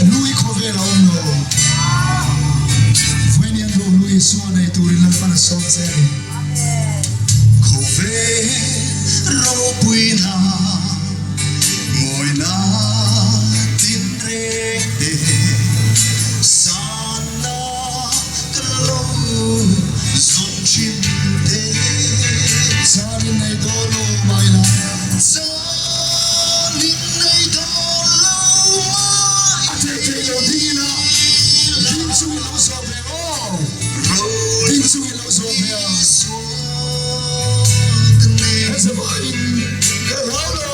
Lui Covera uno Veniendo lui suona e tu rilascia la sonzeri Covero puina Moina tinre Sana kalau zonchinde Sari nei dolo maila Sari nei dolo Atete yodina Dinsu ilo sopeo Dinsu ilo sopeo Ezebain Gerardo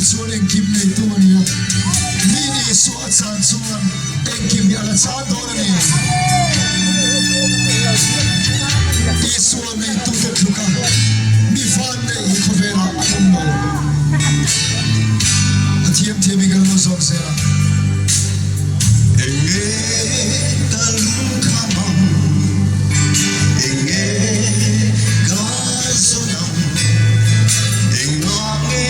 Suan kim nei tu ni mini suat san suan kim ya la sa do ni suan nei tu te luka mi fan nei Covera ummo atiem temi gal mo zong se enge talung kamam enge gazonam engame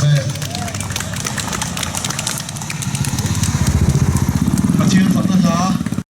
Amen.